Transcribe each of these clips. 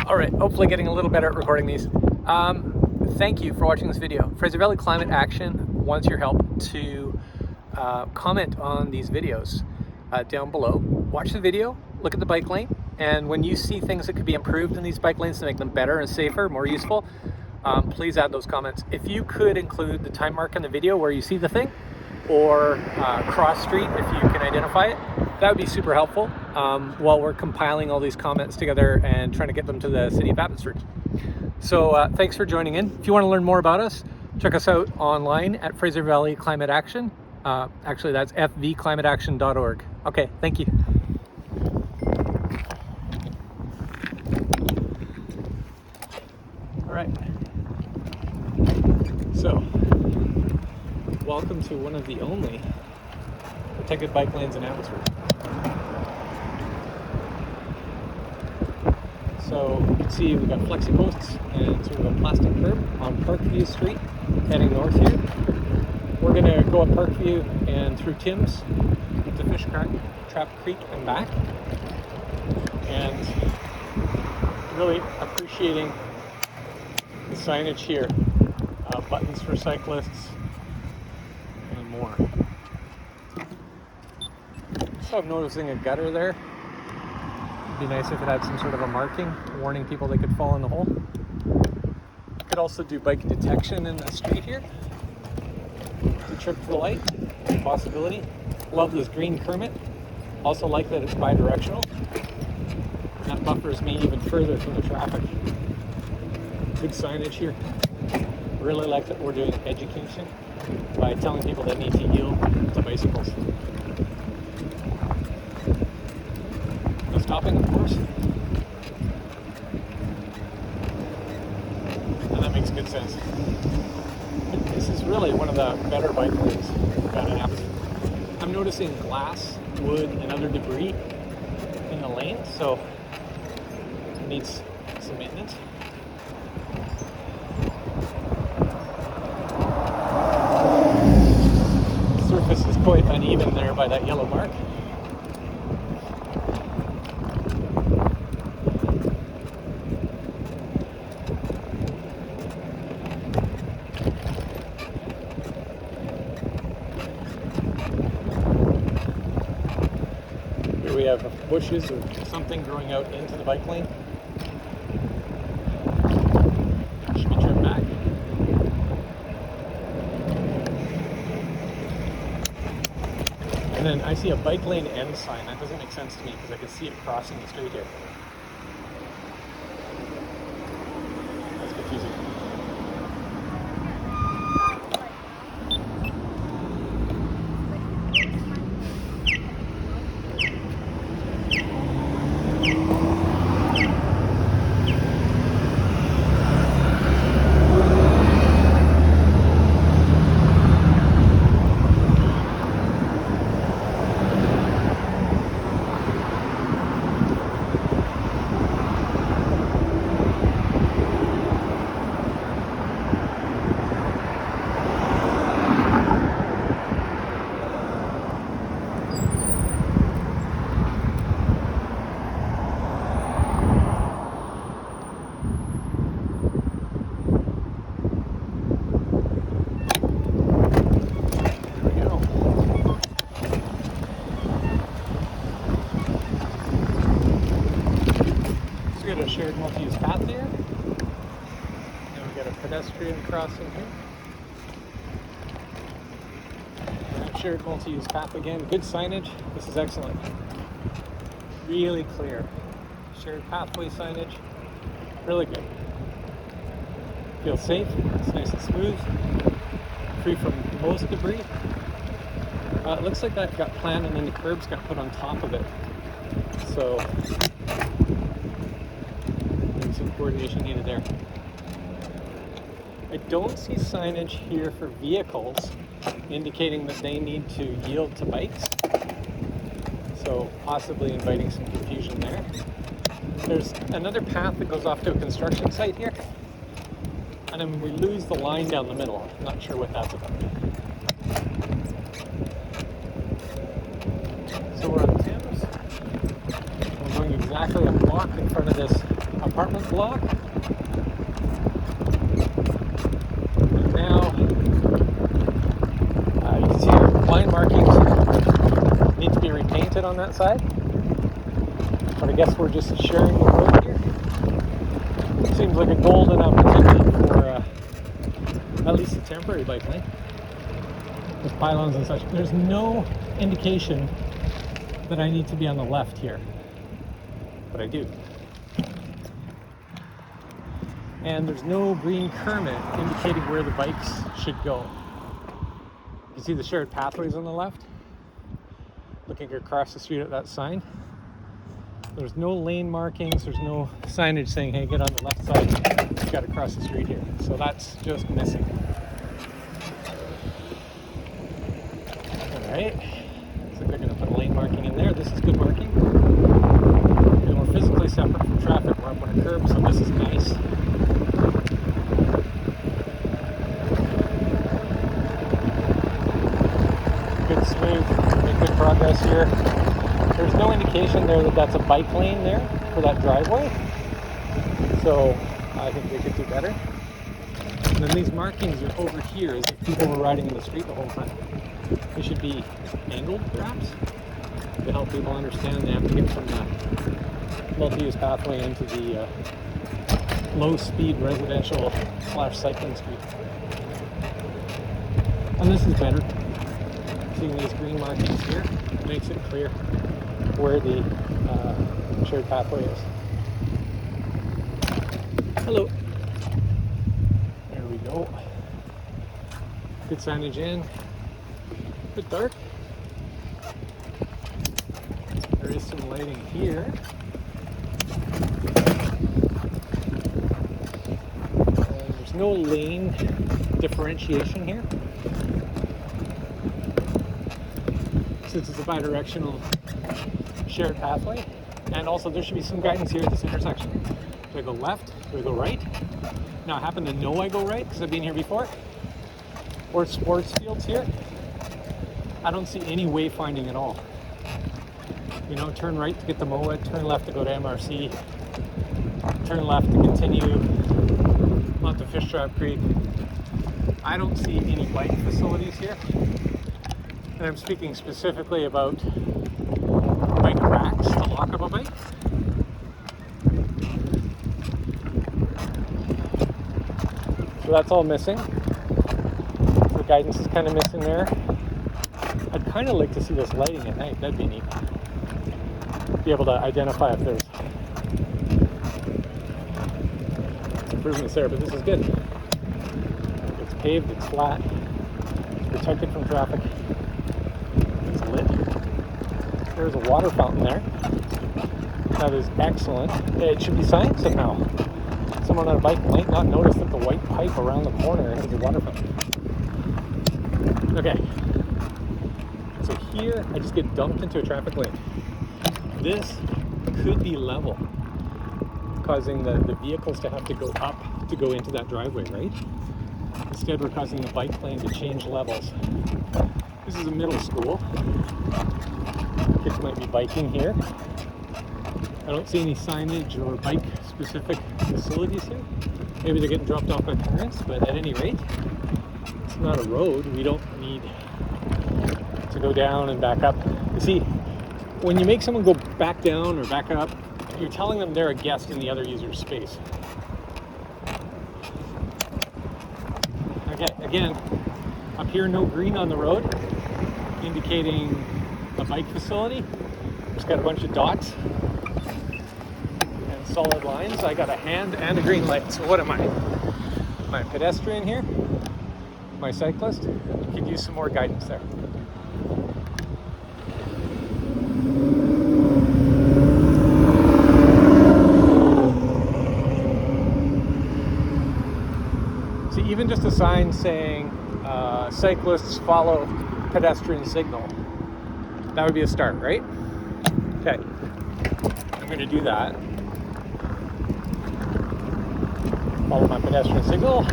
All right, hopefully getting a little better at recording these. Thank you for watching this video. Fraser Valley Climate Action wants your help to comment on these videos down below. Watch the video, look at the bike lane, and when you see things that could be improved in these bike lanes to make them better and safer, more useful, please add those comments. If you could include the time mark in the video where you see the thing, or cross street if you can identify it, that would be super helpful while we're compiling all these comments together and trying to get them to the City of Abbotsford. So thanks for joining in. If you want to learn more about us, check us out online at Fraser Valley Climate Action. Actually, that's fvclimateaction.org. Okay, thank you. All right. So, welcome to one of the only protected bike lanes in Abbotsford. So you can see we've got flexi posts and sort of a plastic curb on ParkView Street heading north here. We're going to go up ParkView and through Tim's to Fish Trap Creek and back. And really appreciating the signage here, buttons for cyclists and more. So I'm noticing a gutter there. It'd be nice if it had some sort of a marking warning people they could fall in the hole. Could also do bike detection in the street here to trip for the light, possibility. Love this green Kermit. Also like that it's bi-directional. That buffers me even further from the traffic. Good signage here. Really like that we're doing education by telling people they need to yield to bicycles. No stopping, of course. And that makes good sense. This is really one of the better bike lanes we've got in Abbotsford. I'm noticing glass, wood, and other debris in the lane, so it needs some maintenance. The surface is quite uneven there by that yellow mark. Here we have bushes or something growing out into the bike lane. Should be trimmed back. And then I see a bike lane end sign. That doesn't make sense to me because I can see it crossing the street here. That's confusing. We got a shared multi-use path there. And we got a pedestrian crossing here. And shared multi-use path again. Good signage. This is excellent. Really clear. Shared pathway signage. Really good. Feels safe. It's nice and smooth. Free from most debris. It looks like that got planned and then the curbs got put on top of it. So some coordination needed there. I don't see signage here for vehicles indicating that they need to yield to bikes, so possibly inviting some confusion there. There's another path that goes off to a construction site here, and then we lose the line down the middle. I'm not sure what that's about. So we're on Tim's. We're going exactly a block in front of this apartment block. And now you can see our line markings need to be repainted on that side. But I guess we're just sharing the road here. Seems like a golden opportunity for at least a temporary bike lane with pylons and such. There's no indication that I need to be on the left here, but I do. And there's no green kermit indicating where the bikes should go. You see the shared pathways on the left? Looking across the street at that sign. There's no lane markings, there's no signage saying, hey, get on the left side, you got to cross the street here. So that's just missing. All right, looks like they're going to put a lane marking in there. This is good marking. And we're physically separate from traffic. We're up on a curb, so this is nice. Good smooth, make good progress here. There's no indication there that that's a bike lane there for that driveway. So I think they could do better. And then these markings are over here as if people were riding in the street the whole time. They should be angled perhaps to help people understand they have to get from the multi-use pathway into the low-speed residential / cycling street. And this is better. Seeing these green markings here makes it clear where the shared pathway is. Hello. There we go. Good signage in. A bit dark. There is some lighting here. There's no lane differentiation here. Since it's a bi-directional shared pathway. And also there should be some guidance here at this intersection. Do I go left? Do I go right? Now I happen to know I go right because I've been here before. Or sports fields here. I don't see any wayfinding at all. You know, turn right to get to MOA, turn left to go to MRC, turn left to continue onto Fish Trap Creek. I don't see any bike facilities here. And I'm speaking specifically about bike racks to lock up a bike. So that's all missing. The guidance is kind of missing there. I'd kind of like to see this lighting at night. That'd be neat. Be able to identify if there's improvements there, but this is good. It's paved, it's flat, it's protected from traffic. Lit. There's a water fountain there. That is excellent. It should be signed somehow. Someone on a bike might not notice that the white pipe around the corner is a water fountain. Okay. So here, I just get dumped into a traffic lane. This could be level, causing the vehicles to have to go up to go into that driveway, right? Instead, we're causing the bike lane to change levels. This is a middle school. Kids might be biking here. I don't see any signage or bike-specific facilities here. Maybe they're getting dropped off by parents, but at any rate, it's not a road. We don't need to go down and back up. You see, when you make someone go back down or back up, you're telling them they're a guest in the other user's space. Okay, again, up here, no green on the road, indicating a bike facility. Just got a bunch of dots and solid lines. I got a hand and a green light. So what am I? Am I a pedestrian here? Am I a cyclist? Could use some more guidance there. See, even just a sign saying cyclists follow pedestrian signal. That would be a start, right? Okay, I'm going to do that. Follow my pedestrian signal.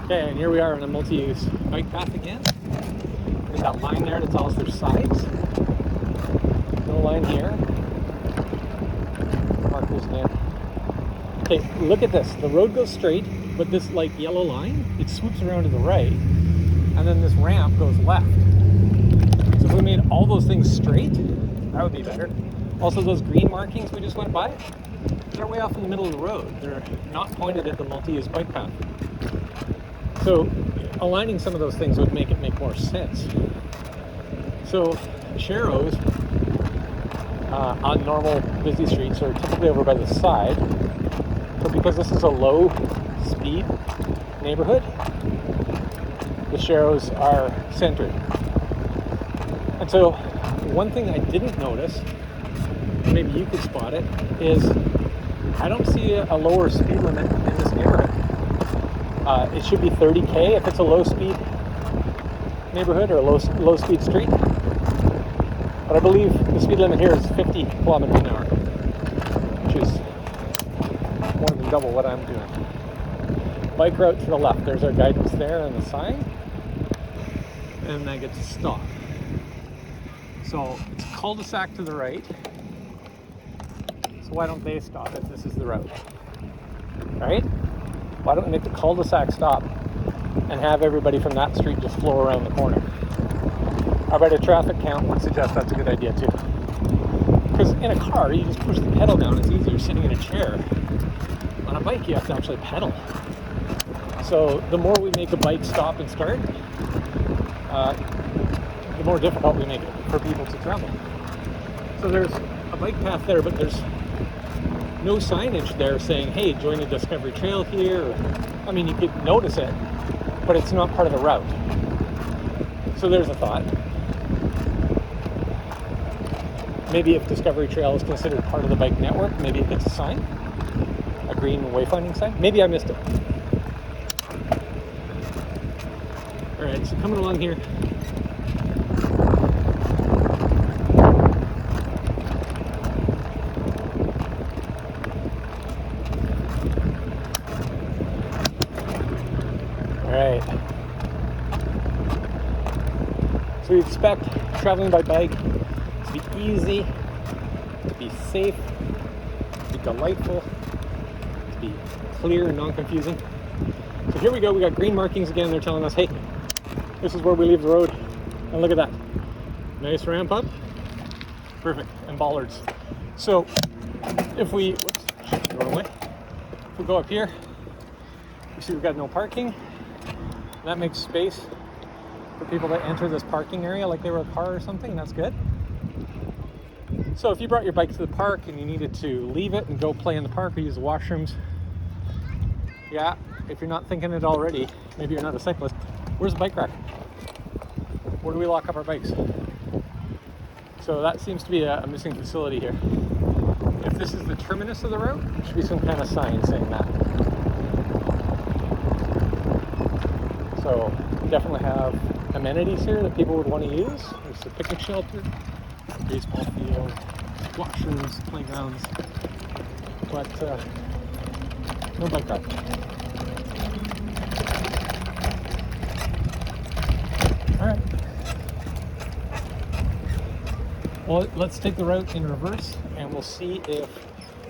Okay, and here we are on a multi-use bike path again. There's that line there to tell us there's sides. No line here. Mark There's an end. Okay, look at this. The road goes straight, but this like yellow line, it swoops around to the right, and then this ramp goes left. So if we made all those things straight, that would be better. Also, those green markings we just went by, they're way off in the middle of the road. They're not pointed at the multi-use bike path. So aligning some of those things would make it make more sense. So sharrows on normal busy streets are typically over by the side. But because this is a low speed neighborhood, the sharrows are centered. And so one thing I didn't notice, maybe you could spot it, is I don't see a lower speed limit in this neighborhood. It should be 30K if it's a low speed neighborhood or a low speed street. But I believe the speed limit here is 50 kilometers an hour, which is more than double what I'm doing. Bike route to the left. There's our guidance there and the sign. And I get to stop. So it's a cul-de-sac to the right. So why don't they stop if this is the route? Right? Why don't we make the cul-de-sac stop and have everybody from that street just flow around the corner? I bet a traffic count would suggest that's a good idea too. Because in a car, you just push the pedal down. It's easier sitting in a chair. On a bike, you have to actually pedal. So the more we make a bike stop and start, the more difficult we make it for people to travel. So there's a bike path there, but there's no signage there saying, hey, join the Discovery Trail here. Or, I mean, you could notice it, but it's not part of the route. So there's a thought. Maybe if Discovery Trail is considered part of the bike network, maybe it gets a sign, a green wayfinding sign. Maybe I missed it. All right, so coming along here. Alright, so we expect traveling by bike to be easy, to be safe, to be delightful, to be clear and non-confusing. So here we go, we got green markings again. They're telling us, hey, this is where we leave the road. And look at that, nice ramp up, perfect, and bollards. So if we, if we go up here, we see we've got no parking. That makes space for people to enter this parking area like they were a car or something. That's good. So if you brought your bike to the park and you needed to leave it and go play in the park or use the washrooms, yeah, if you're not thinking it already, maybe you're not a cyclist, where's the bike rack? Where do we lock up our bikes? So that seems to be a missing facility here. If this is the terminus of the route, there should be some kind of sign saying that. So definitely have amenities here that people would want to use. There's a picnic shelter, baseball field, washrooms, playgrounds, but no bike rack. All right. Well, let's take the route in reverse and we'll see if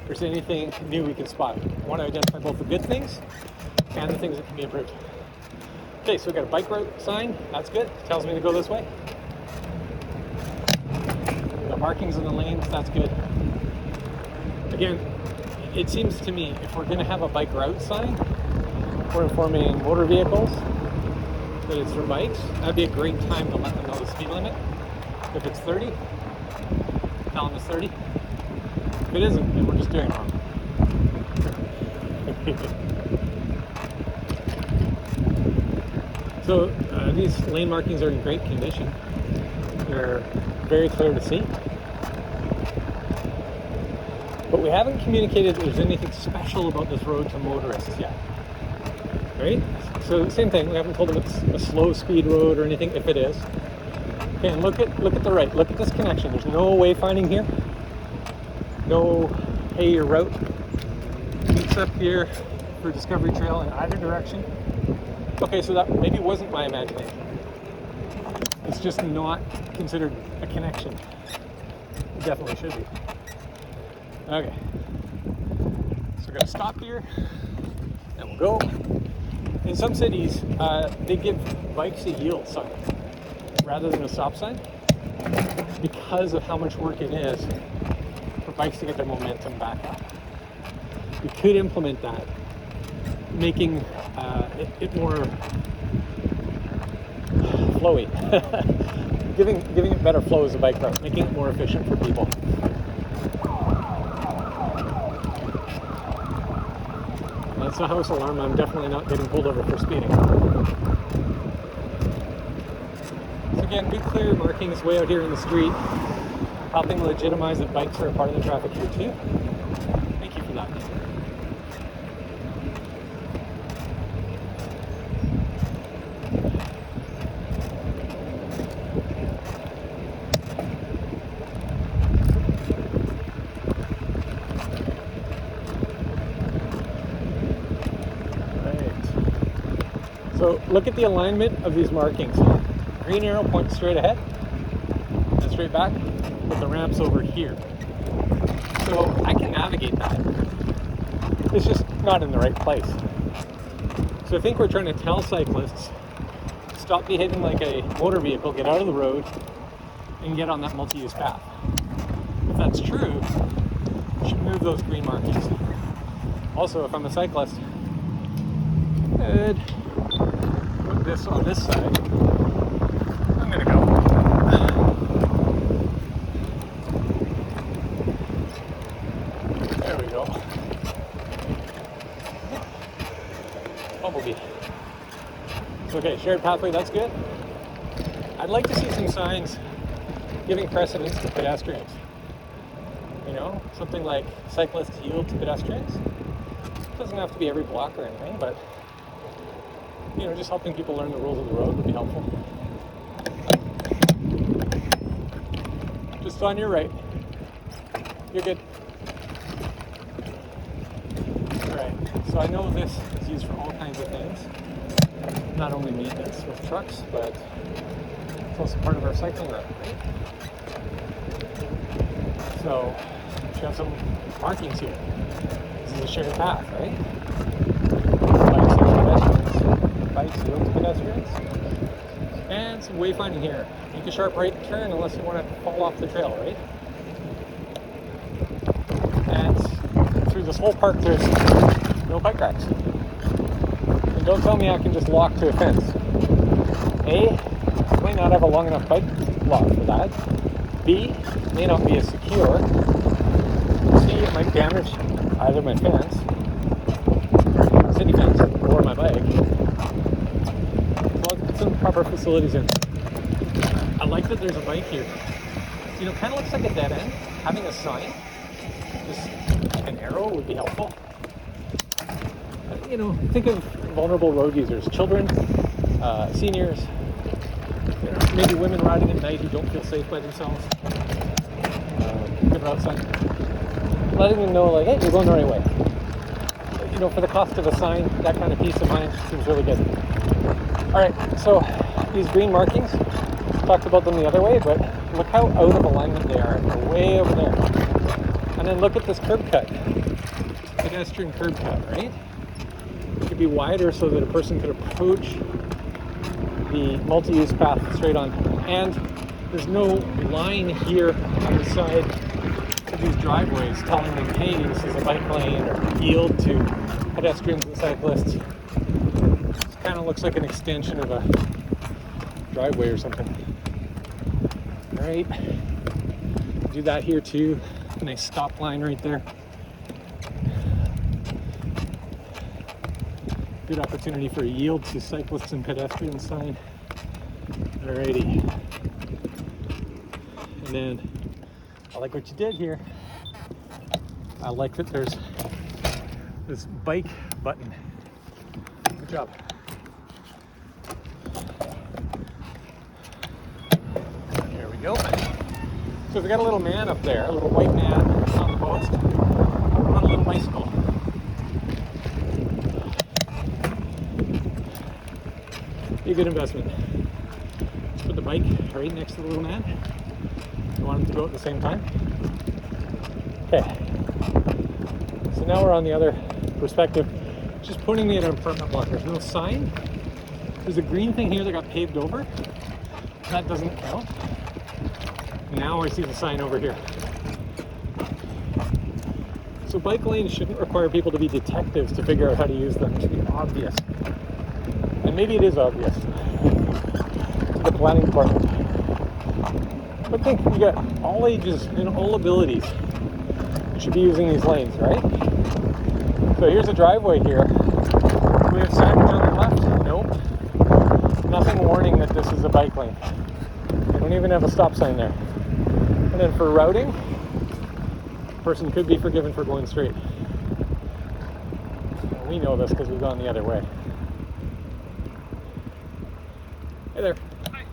there's anything new we can spot. I want to identify both the good things and the things that can be improved. Okay, so we've got a bike route sign. That's good. Tells me to go this way. The markings in the lanes, that's good. Again, it seems to me if we're going to have a bike route sign, we're informing motor vehicles that it's for bikes. That'd be a great time to let them know the speed limit. If it's 30, tell them it's 30. If it isn't, then we're just doing it wrong. So these lane markings are in great condition. They're very clear to see. But we haven't communicated that there's anything special about this road to motorists yet. Right? So same thing, we haven't told them it's a slow speed road or anything, if it is. Okay, and look at the right, look at this connection. There's no wayfinding here. No, hey, your route meets up here for Discovery Trail in either direction. Okay, so that maybe wasn't my imagination. It's just not considered a connection. It definitely should be. Okay. We're gonna stop here and we'll go. In some cities, they give bikes a yield sign rather than a stop sign because of how much work it is for bikes to get their momentum back up. We could implement that, making it more flowy, giving it better flow as a bike route, making it more efficient for people. That's a house alarm. I'm definitely not getting pulled over for speeding. So again, good clear markings way out here in the street, helping legitimize that bikes are a part of the traffic here too. Thank you for that. So look at the alignment of these markings. Green arrow points straight ahead and straight back, but the ramp's over here. So I can navigate that. It's just not in the right place. So I think we're trying to tell cyclists, stop behaving like a motor vehicle, get out of the road and get on that multi-use path. If that's true, we should move those green markings. Also, if I'm a cyclist, good. Put this on this side. I'm gonna go. There we go. Bumblebee. Okay, shared pathway, that's good. I'd like to see some signs giving precedence to pedestrians. You know, something like cyclists yield to pedestrians. It doesn't have to be every block or anything, but you know, just helping people learn the rules of the road would be helpful. Just on your right. You're good. Alright, so I know this is used for all kinds of things. Not only maintenance with trucks, but it's also part of our cycling route, right? So, we have some markings here. This is a shared path, right? Bikes yield to pedestrians. And some wayfinding here. Make a sharp right turn unless you want to fall off the trail, right? And through this whole park there's no bike racks. And don't tell me I can just lock to a fence. A, I might not have a long enough bike lock for that. B, it may not be as secure. C, it might damage either my fence, city fence, or my bike. Put some proper facilities in. I like that there's a bike here. You know, kind of looks like a dead end. Having a sign, just an arrow would be helpful. You know, think of vulnerable road users, children, seniors, you know, maybe women riding at night who don't feel safe by themselves. Good route sign. Letting them know, like, hey, you're going the right way. You know, for the cost of a sign, that kind of peace of mind seems really good. All right, so these green markings, talked about them the other way, but look how out of alignment they are. They're way over there. And then look at this curb cut. Pedestrian curb cut, right? It could be wider so that a person could approach the multi-use path straight on. And there's no line here on the side of these driveways telling them, hey, this is a bike lane, or yield to pedestrians and cyclists. Kind of looks like an extension of a driveway or something. All right, do that here too. Nice stop line right there. Good opportunity for a yield to cyclists and pedestrians sign. Alrighty. And then I like what you did here. I like that there's this bike button. Good job. There we go. So we got a little man up there, a little white man on the post, on a little bicycle. Be a good investment. Let's put the bike right next to the little man. You want him to go at the same time? Okay. so now we're on the other perspective, just pointing me at an apartment block. There's no sign. There's a green thing here that got paved over. That doesn't count. Now I see the sign over here. So bike lanes shouldn't require people to be detectives to figure out how to use them. It should be obvious. And maybe it is obvious to the planning department. But think, you got all ages and all abilities should be using these lanes, right? So here's a driveway here. Do we have signage on the left? Nope. Nothing warning that this is a bike lane. They don't even have a stop sign there. And then for routing, a person could be forgiven for going straight. And we know this because we've gone the other way. Hey there. Hi.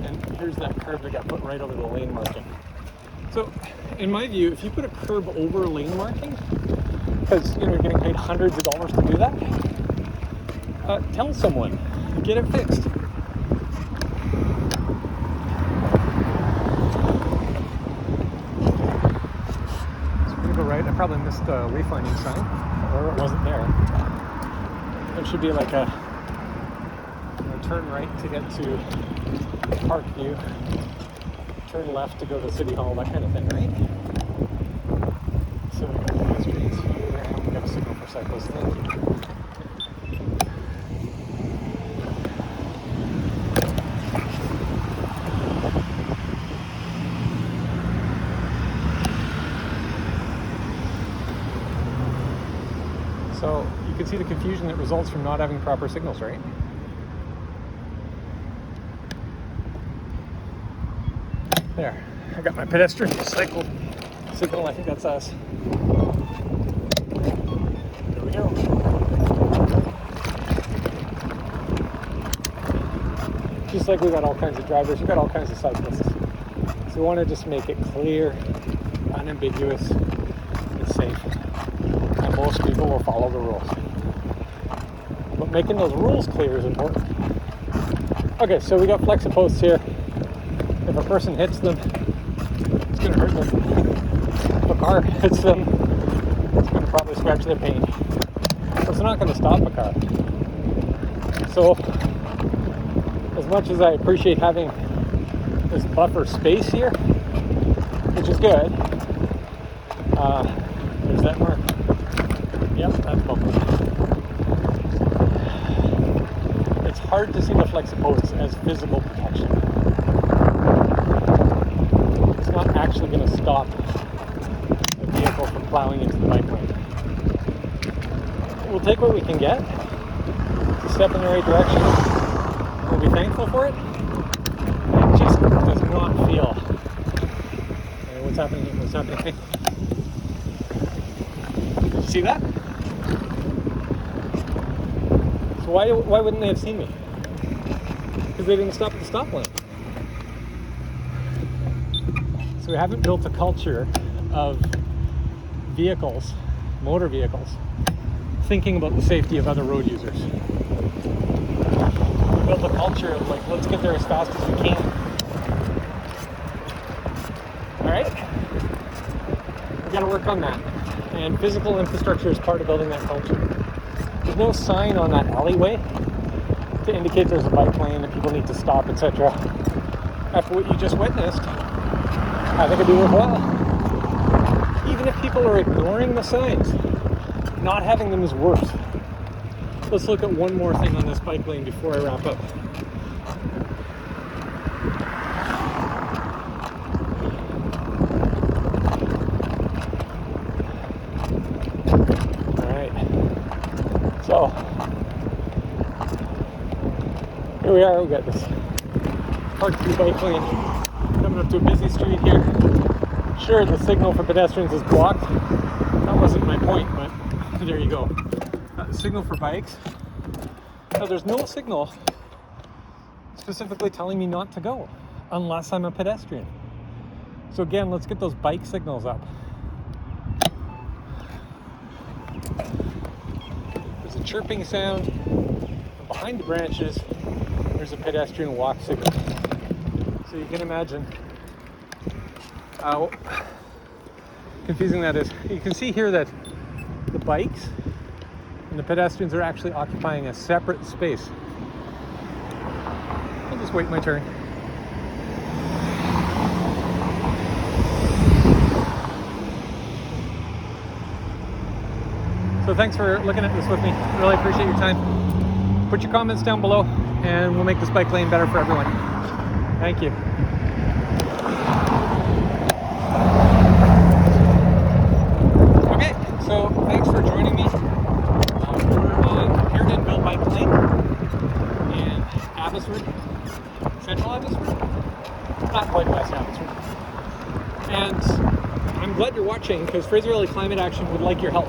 And here's that curb that got put right over the lane marking. So, in my view, if you put a curb over lane marking, because you're getting paid hundreds of dollars to do that, tell someone, get it fixed. So we're gonna go right. I probably missed a wayfinding sign, or it wasn't there. There should be like a turn right to get to ParkView, turn left to go to City Hall, that kind of thing, right? So we got pedestrians here, and we got a signal for cyclists. Thank you. So you can see the confusion that results from not having proper signals, right? There, I got my pedestrian cycle signal. I think that's us. There we go. Just like we got all kinds of drivers, we got all kinds of cyclists. So we want to just make it clear, unambiguous, and safe. And most people will follow the rules. But making those rules clear is important. Okay, so we got flexi posts here. If a person hits them, it's going to hurt them. If a car hits them, it's going to probably scratch their paint. So it's not going to stop a car. So, as much as I appreciate having this buffer space here, which is good, there's that mark. Yep, that's buffer. It's hard to see the flexi posts as visible protection. Not actually going to stop the vehicle from plowing into the bike lane. We'll take what we can get. It's a step in the right direction. We'll be thankful for it. It just does not feel. Hey, what's happening? What's happening? Did you see that? So why wouldn't they have seen me? Because they didn't stop at the stop line. So we haven't built a culture of vehicles, motor vehicles, thinking about the safety of other road users. We built a culture of like, let's get there as fast as we can. All right? We gotta work on that. And physical infrastructure is part of building that culture. There's no sign on that alleyway to indicate there's a bike lane that people need to stop, etc. After what you just witnessed, I think it'd be worthwhile. Even if people are ignoring the signs, not having them is worse. Let's look at one more thing on this bike lane before I wrap up. Alright. So, here we are, we got this ParkView bike lane. Coming up to a busy street here. Sure, the signal for pedestrians is blocked. That wasn't my point, but there you go. Signal for bikes. Now, there's no signal specifically telling me not to go unless I'm a pedestrian. So again, let's get those bike signals up. There's a chirping sound. Behind the branches, there's a pedestrian walk signal. So you can imagine confusing that is. You can see here that the bikes and the pedestrians are actually occupying a separate space. I'll just wait my turn. So thanks for looking at this with me. Really appreciate your time. Put your comments down below and we'll make this bike lane better for everyone. Thank you. Okay, so thanks for joining me. We're on Pyramid Built Bike Lane in Abbotsford, Central Abbotsford, not quite West Abbotsford. And I'm glad you're watching because Fraser Valley Climate Action would like your help.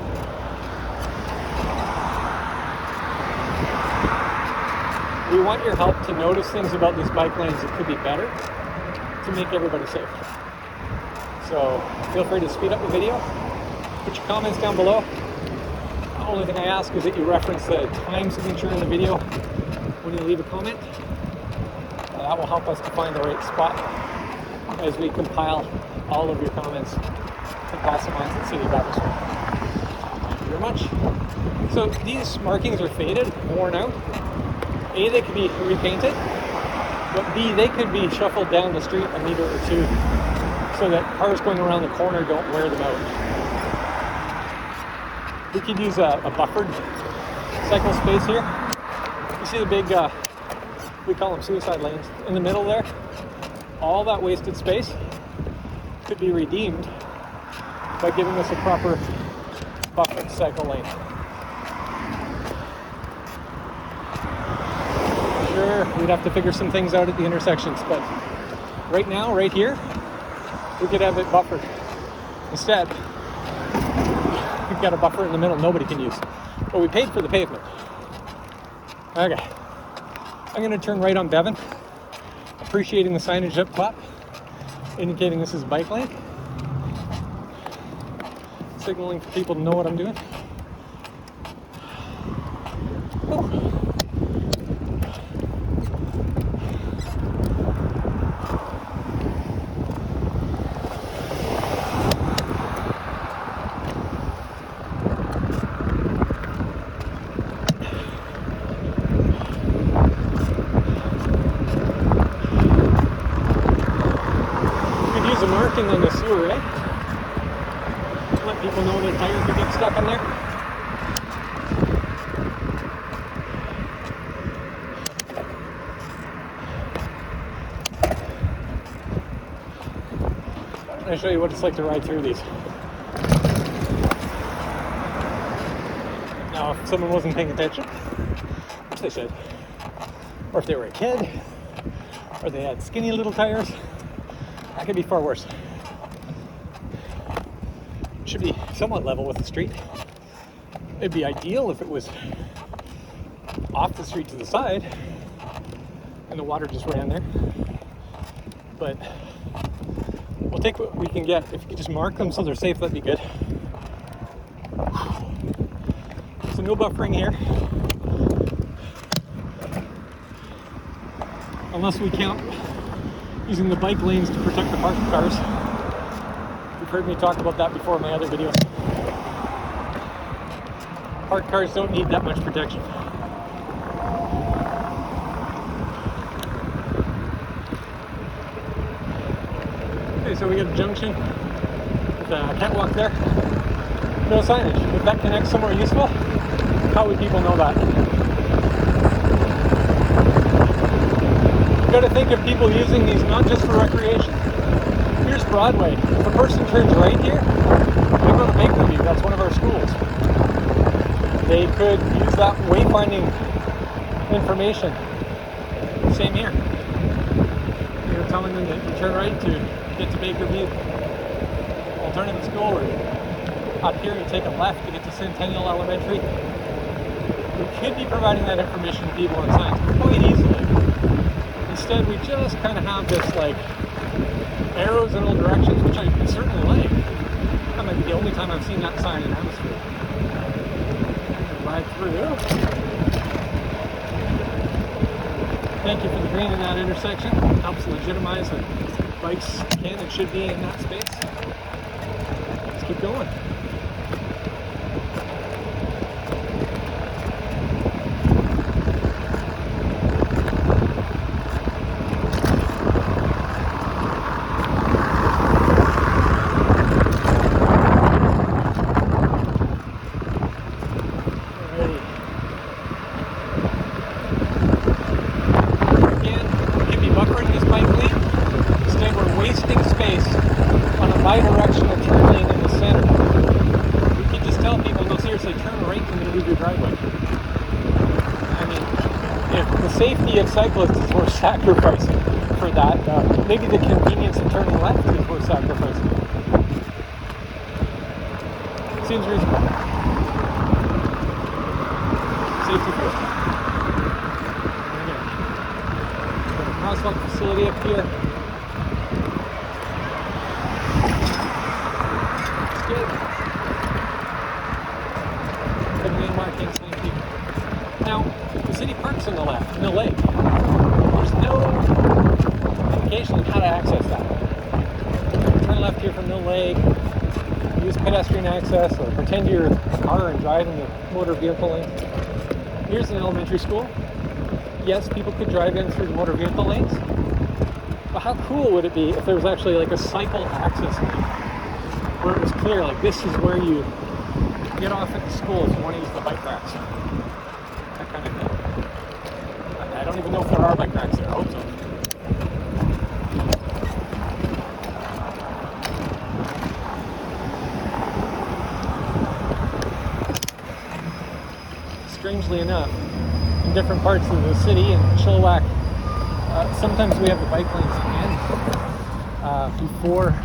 We want your help to notice things about these bike lanes that could be better to make everybody safe. So feel free to speed up the video, put your comments down below. The only thing I ask is that you reference the time signature in the video when you leave a comment. That will help us to find the right spot as we compile all of your comments and pass them on to the City of Abbotsford. Thank you very much. So these markings are faded, worn out. A, they could be repainted, but B, they could be shuffled down the street a meter or two so that cars going around the corner don't wear them out. We could use a buffered cycle space here. You see the big, we call them suicide lanes, in the middle there? All that wasted space could be redeemed by giving us a proper buffered cycle lane. Sure, we'd have to figure some things out at the intersections, but right now, right here, we could have it buffered. Instead, we've got a buffer in the middle nobody can use, but we paid for the pavement. Okay, I'm going to turn right on Bevan, appreciating the signage up top, indicating this is a bike lane, signaling for people to know what I'm doing. Ooh. On the sewer, eh? Let people know their tires could get stuck in there. I'm going to show you what it's like to ride through these. Now, if someone wasn't paying attention, which they should, or if they were a kid, or they had skinny little tires, that could be far worse. It should be somewhat level with the street. It'd be ideal if it was off the street to the side and the water just ran there. But we'll take what we can get. If you could just mark them so they're safe, that'd be good. So no buffering here. Unless we count using the bike lanes to protect the parked cars. You've heard me talk about that before in my other videos. Parked cars don't need that much protection. Okay, so we got a junction with a catwalk there. No signage. If that connects somewhere useful, how would people know that? You've got to think of people using these not just for recreation. Here's Broadway. If a person turns right here, they go to ParkView. That's one of our schools. They could use that wayfinding information. Same here. You're telling them that you turn right to get to Bakerview Alternative School, or up here you take a left to get to Centennial Elementary. We could be providing that information to people on signs quite easily. Instead, we just kind of have this like arrows in all directions, which I certainly like. That might be the only time I've seen that sign in Abbotsford. Ride through. Thank you for the green in that intersection. It helps legitimize that bikes can and should be in that space. It's keep going. Bi-directional turn lane in the center. You can just tell people, no, seriously, turn right and then leave your driveway. I mean, if the safety of cyclists is worth sacrificing for that, maybe the convenience of turning left is worth sacrificing. Seems reasonable. Safety first. Crosswalk facility up here. Now, the city parks on the left, Mill Lake. There's no indication on how to access that. Turn left here from Mill Lake, use pedestrian access, or pretend you're a car and drive in the motor vehicle lane. Here's an elementary school. Yes, people could drive in through the motor vehicle lanes, but how cool would it be if there was actually like a cycle access lane, where it was clear, like this is where you get off at the school if you want to use the bike racks. That kind of thing. I don't even know if there are bike racks there. I hope so. Strangely enough, in different parts of the city in Chilliwack, sometimes we have the bike lanes end before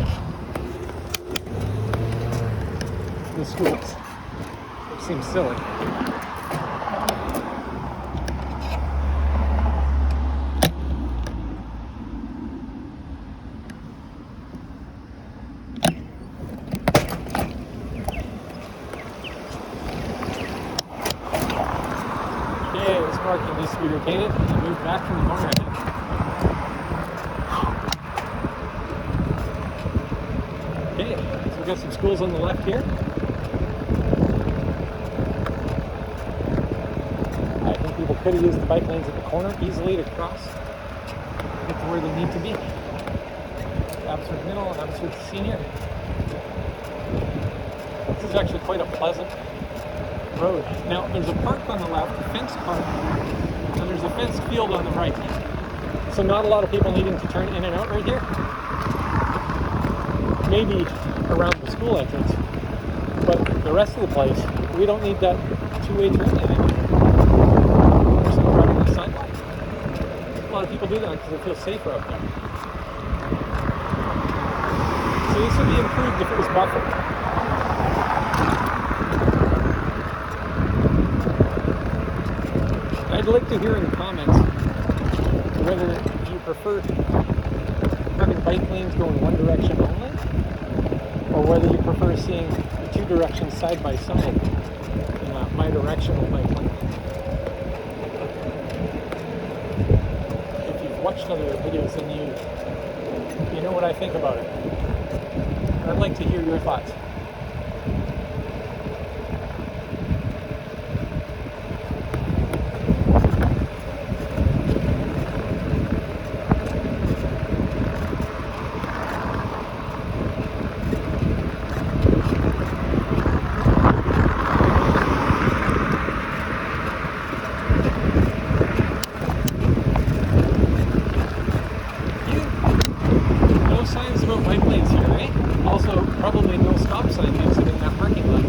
the schools. Seems silly. Okay, this parking needs to be vacated and moved back from the corner, I think. Okay, so we've got some schools on the left here. People could have used the bike lanes at the corner easily to cross, get to where they need to be. Abbotsford Middle, Abbotsford Senior. This is actually quite a pleasant road. Now, there's a park on the left, a fenced park, and there's a fenced field on the right. So not a lot of people needing to turn in and out right here. Maybe around the school entrance, but the rest of the place, we don't need that two-way turn lane anymore. A lot of people do that because they feel safer out there. So this would be improved if it was buffered. I'd like to hear in the comments whether you prefer having bike lanes go in one direction only, or whether you prefer seeing the two directions side by side in a bi-directional bike lane. Watched other videos and you know what I think about it. I'd like to hear your thoughts. Signs about bike lanes here, right? Also, probably no stop sign exit in that parking lot.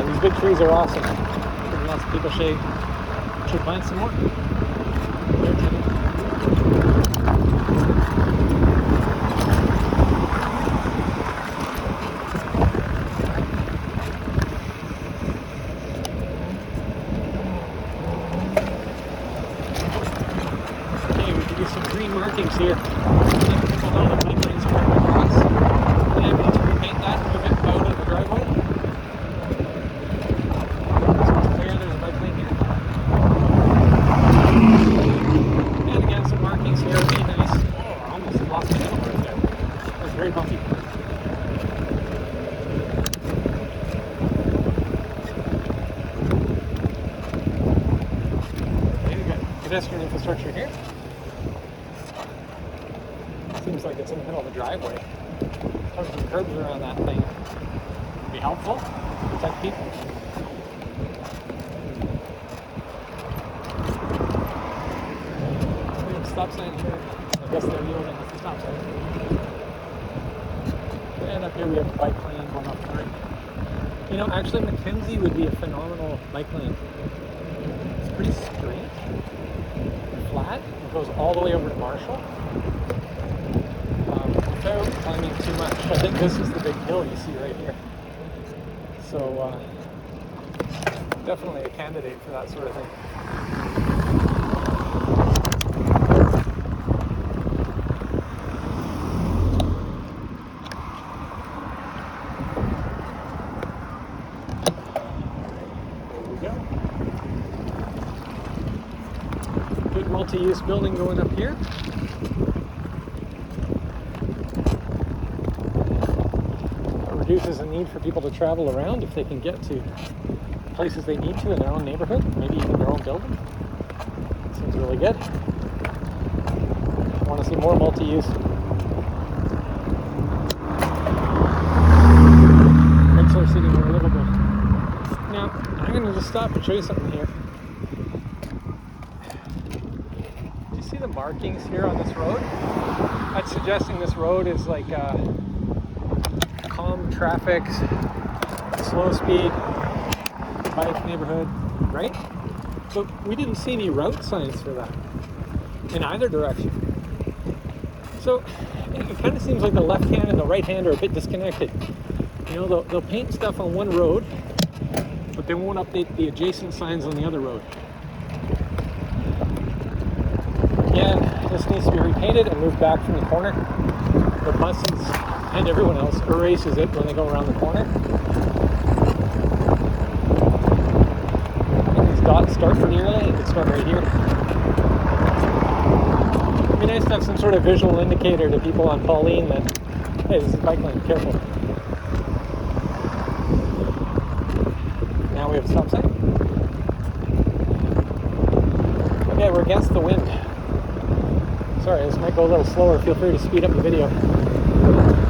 These big trees are awesome. Lots of people should plant some more. Some green markings here. People know the bike lanes are going across. And I'm going to repaint that, move it out of the driveway. So it's clear there's a bike lane here. pedestrian infrastructure here. Seems like it's in the middle of a driveway. Put some curbs around that thing. Would be helpful. Protect people. We have a stop sign here. I guess they're yielding at the stop sign. And up here we have a bike lane going off the right. You know, actually Mackenzie would be a phenomenal bike lane. It's pretty straight and flat. It goes all the way over to Marshall. Without climbing too much. I think this is the big hill you see right here. So definitely a candidate for that sort of thing. Good multi-use building going up here. It reduces the need for people to travel around if they can get to places they need to in their own neighborhood, maybe even their own building. Seems really good. I want to see more multi-use. Fraser City more livable. Now, I'm going to just stop and show you something here. See the markings here on this road? That's suggesting this road is like calm traffic, slow speed, bike neighborhood, right? But we didn't see any route signs for that in either direction. So it kind of seems like the left hand and the right hand are a bit disconnected. You know, they'll paint stuff on one road, but they won't update the adjacent signs on the other road. Again, this needs to be repainted and moved back from the corner. The buses and everyone else erases it when they go around the corner. I think these dots start pretty early. It could start right here. It'd be nice to have some sort of visual indicator to people on Pauline that, hey, this is a bike lane, careful. Now we have a stop sign. Okay, we're against the wind. Sorry, this might go a little slower. Feel free to speed up the video.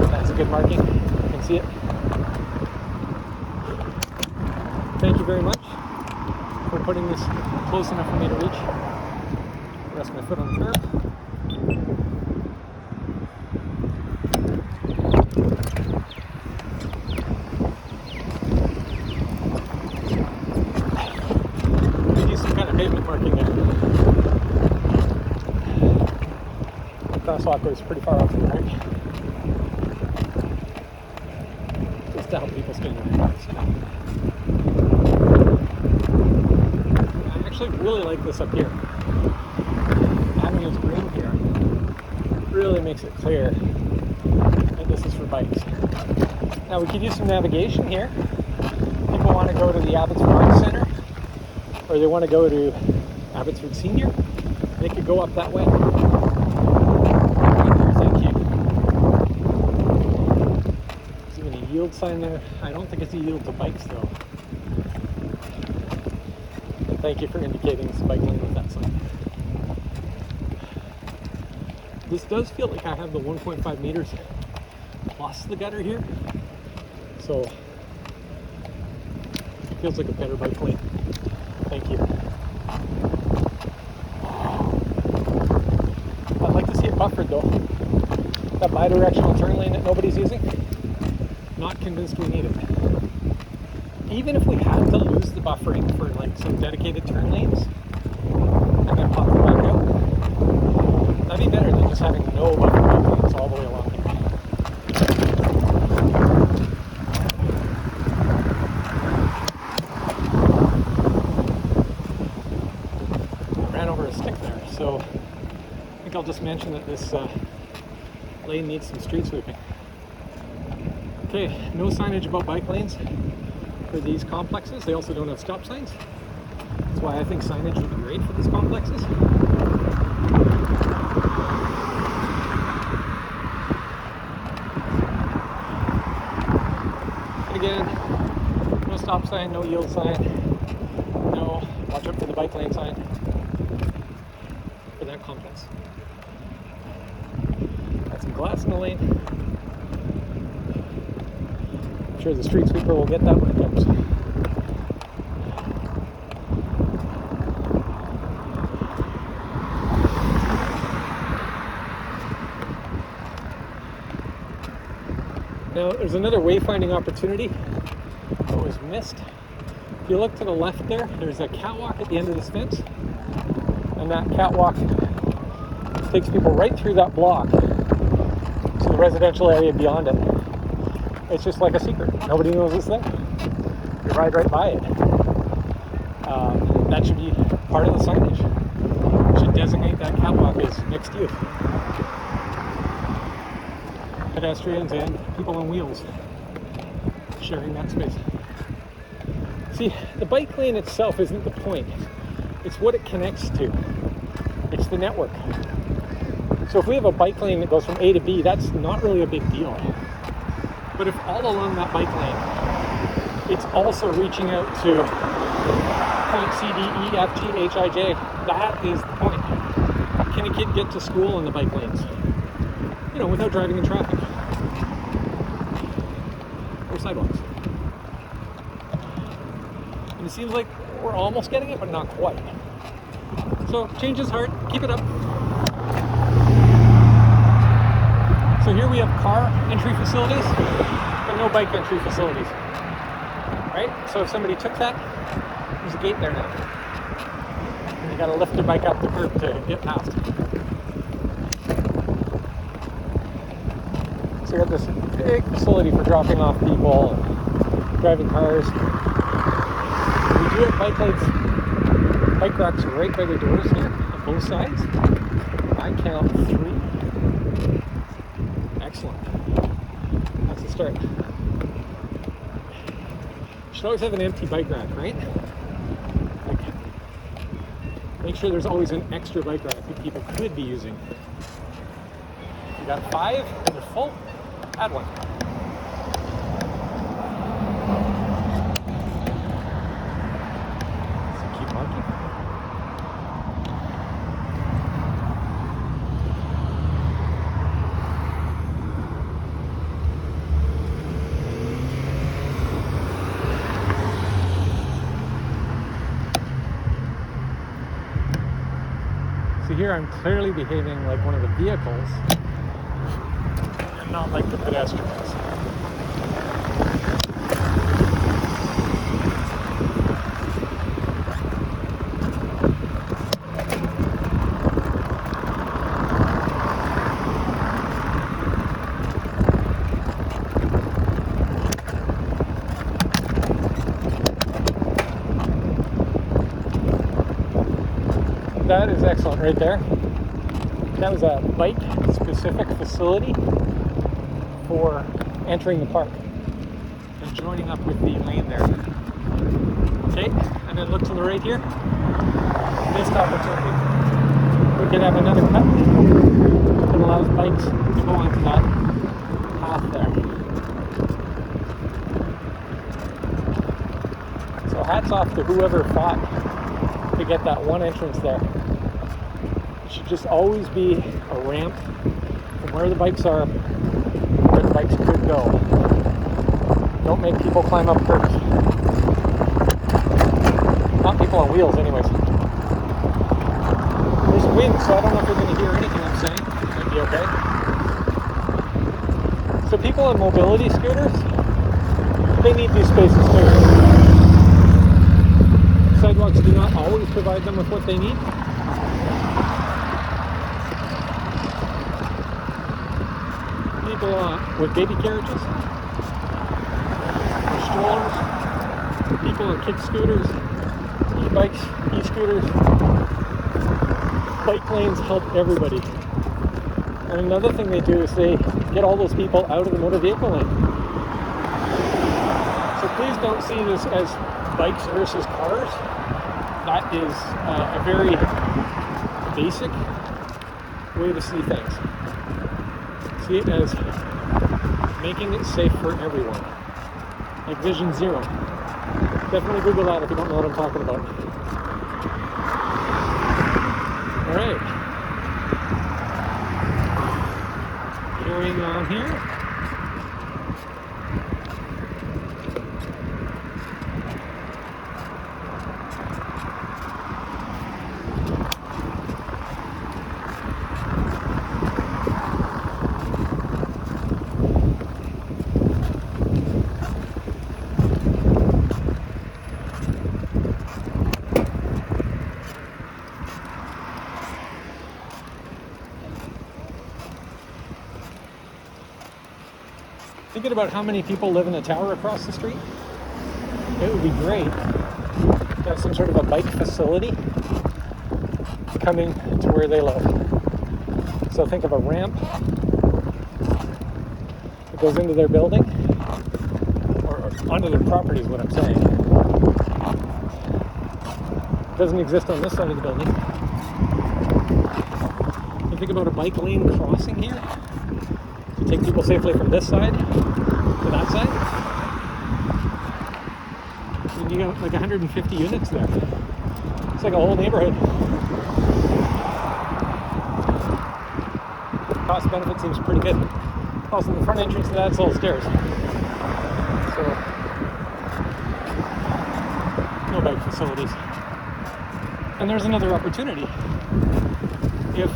That's a good marking. You can see it. Thank you very much for putting this close enough for me to reach. Rest my foot on the curb. Use some kind of pavement marking there. Crosswalk goes pretty far off to the right. Just to help people stay in their cars. I actually really like this up here. Having this green here really makes it clear that this is for bikes. Now we could use some navigation here. People want to go to the Abbotsford Arts Centre, or they want to go to Abbotsford Senior. They could go up that way. Yield sign there. I don't think it's a yield to bikes though. Thank you for indicating this bike lane with that sign. This does feel like I have the 1.5 meters plus the gutter here, so it feels like a better bike lane. Thank you. I'd like to see it buffered though. That bi-directional turn lane that nobody's using. Not convinced we need it. Even if we had to lose the buffering for like some dedicated turn lanes and then pop it back out, that'd be better than just having no buffer bike lanes all the way along here. I ran over a stick there, so I think I'll just mention that this lane needs some street sweeping. Okay, no signage about bike lanes for these complexes. They also don't have stop signs. That's why I think signage would be great for these complexes. And again, no stop sign, no yield sign, no watch out for the bike lane sign. that compensates. Got some glass in the lane. I'm sure the street sweeper will get that when it comes. Now, there's another wayfinding opportunity that was missed. If you look to the left there, there's a catwalk at the end of this fence, and that catwalk takes people right through that block to the residential area beyond it. It's just like a secret. Nobody knows it's there. You ride right by it. That should be part of the signage. You should designate that catwalk as mixed use. Pedestrians and people on wheels sharing that space. See, the bike lane itself isn't the point. It's what it connects to. It's the network. So if we have a bike lane that goes from A to B, that's not really a big deal. But if all along that bike lane, it's also reaching out to point C, D, E, F, G, H, I, J, that is the point. Can a kid get to school in the bike lanes? You know, without driving in traffic. Or sidewalks. And it seems like we're almost getting it, but not quite. So change is hard, keep it up. So here we have car entry facilities, but no bike entry facilities. Right? So if somebody took that, there's a gate there now. And you gotta lift their bike up the curb to get past. So we got this big facility for dropping off people and driving cars. We do have bike lanes, bike racks right by the doors here on both sides. I count 3. Excellent. That's the start. You should always have an empty bike rack, right? Like, make sure there's always an extra bike rack that people could be using. You got 5 and they're full. Add 1. So keep marking. So here I'm clearly behaving like one of the vehicles, not like the pedestrians. That is excellent right there. That was a bike-specific facility for entering the park and joining up with the lane there. Okay, and then look to the right here. Missed opportunity. We could have another cut that allows bikes to go onto that path there. So hats off to whoever fought to get that one entrance there. It should just always be a ramp from where the bikes are, where the bikes could go. Don't make people climb up curbs. Not people on wheels anyways. There's wind, so I don't know if you're going to hear anything I'm saying. Might be okay. So people on mobility scooters, they need these spaces too. Sidewalks do not always provide them with what they need. People with baby carriages, strollers, people on kick scooters, e-bikes, e-scooters. Bike lanes help everybody. And another thing they do is they get all those people out of the motor vehicle lane. So please don't see this as bikes versus cars. That is a very basic way to see things. See it as making it safe for everyone. Like Vision Zero. Definitely Google that if you don't know what I'm talking about. Alright. Carrying on here. Thinking about how many people live in a tower across the street, it would be great to have some sort of a bike facility coming to where they live. So think of a ramp that goes into their building, or onto their property is what I'm saying. It doesn't exist on this side of the building. You think about a bike lane crossing here to take people safely from this side to that side. And you got like 150 units there. It's like a whole neighborhood. Cost benefit seems pretty good. Also, the front entrance to that's all stairs. So, no bike facilities. And there's another opportunity. If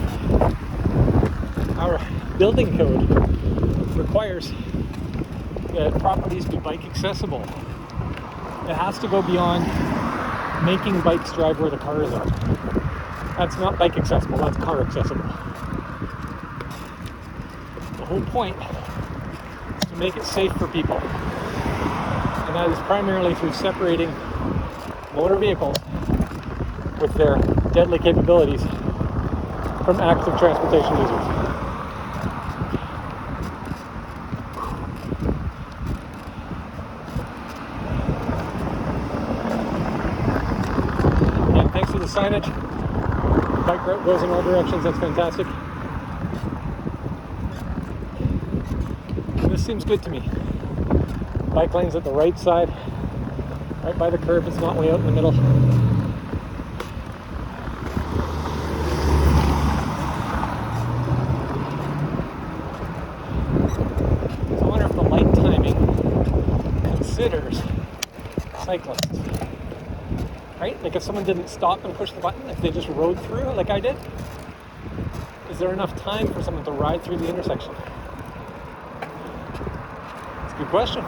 our building code requires that properties be bike accessible, it has to go beyond making bikes drive where the cars are. That's not bike accessible, that's car accessible. The whole point is to make it safe for people. And that is primarily through separating motor vehicles with their deadly capabilities from active transportation users. Yeah, thanks for the signage. The bike route goes in all directions, that's fantastic. And this seems good to me. Bike lanes at the right side, right by the curb, it's not way out in the middle. Considers cyclists, right? Like if someone didn't stop and push the button, if they just rode through like I did, is there enough time for someone to ride through the intersection? It's a good question.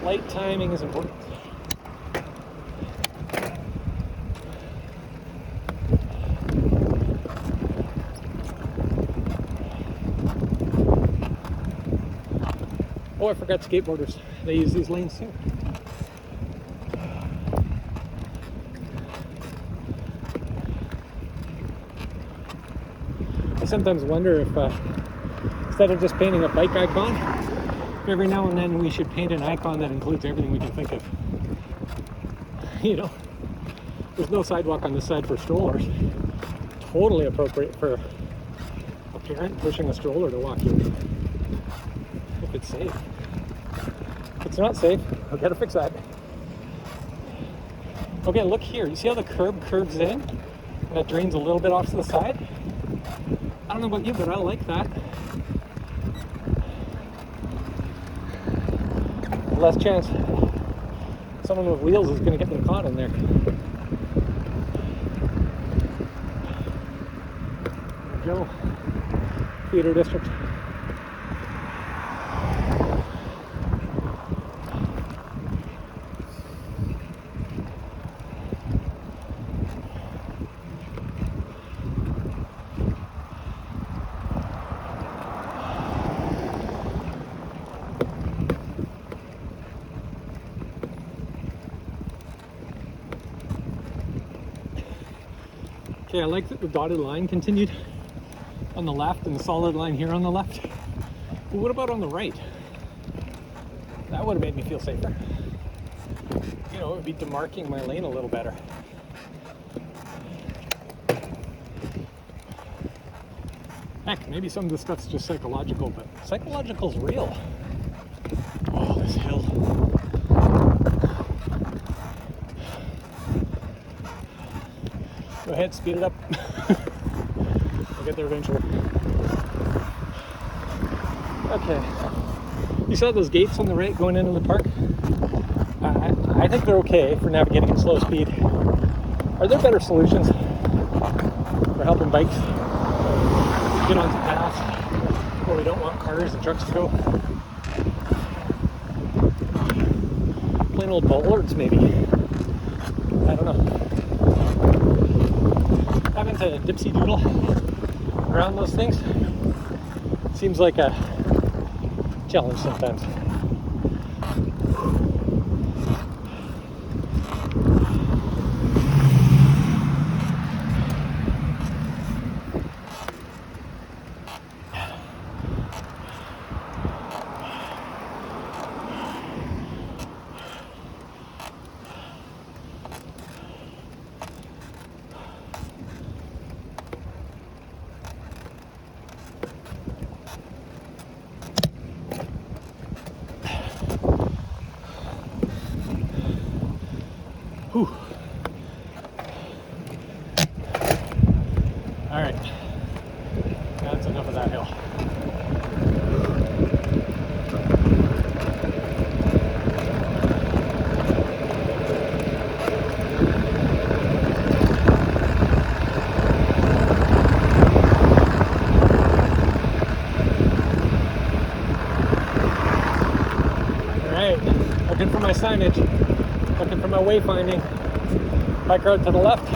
Light timing is important. Oh, I forgot skateboarders. They use these lanes too. I sometimes wonder if instead of just painting a bike icon, every now and then we should paint an icon that includes everything we can think of. You know, there's no sidewalk on this side for strollers. Totally appropriate for a parent pushing a stroller to walk in. If it's safe. If it's not safe, I've got to fix that. Okay, look here. You see how the curb curves in? And that drains a little bit off to the side? I don't know about you, but I like that. Less chance someone with wheels is going to get them caught in there. There we go. Theater district. Okay, I like that the dotted line continued on the left and the solid line here on the left. But what about on the right? That would have made me feel safer. You know, it would be demarking my lane a little better. Heck, maybe some of this stuff's just psychological, but psychological's real. Oh, this hill. Go ahead, speed it up. I'll get there eventually. Okay. You saw those gates on the right going into the park? I think they're okay for navigating at slow speed. Are there better solutions for helping bikes get onto paths where we don't want cars and trucks to go? Plain old bollards, maybe. I don't know. Having to dipsy doodle around those things seems like a challenge sometimes. Whew. All right, that's enough of that hill. All right, looking for my signage, looking for my wayfinding. Bike road to the left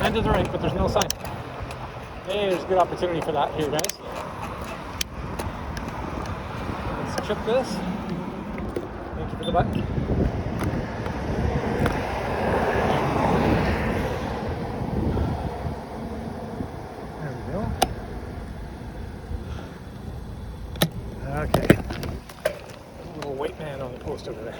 and to the right, but there's no sign. Hey, there's a good opportunity for that here, guys. Let's chip this. Thank you for the button. There we go. Okay. A little weight man on the post over there.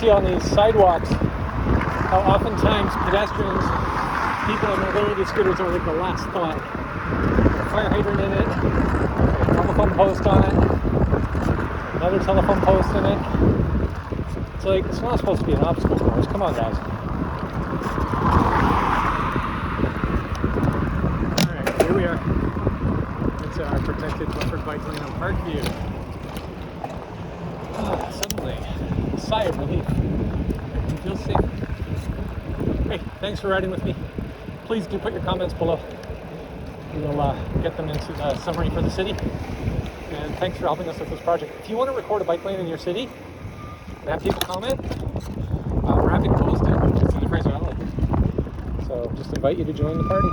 On these sidewalks, how oftentimes pedestrians, people on mobility scooters are like the last thought. A fire hydrant in it, a telephone post on it, another telephone post in it. It's like, it's not supposed to be an obstacle course. Come on, guys. Alright, here we are. It's our protected buffered bike lane on ParkView. Suddenly, a sigh of relief. I feel safe. Hey, thanks for riding with me. Please do put your comments below. We'll get them into the summary for the city. And thanks for helping us with this project. If you want to record a bike lane in your city and have people comment, we're happy to post it. It's in the Fraser Valley. So just invite you to join the party.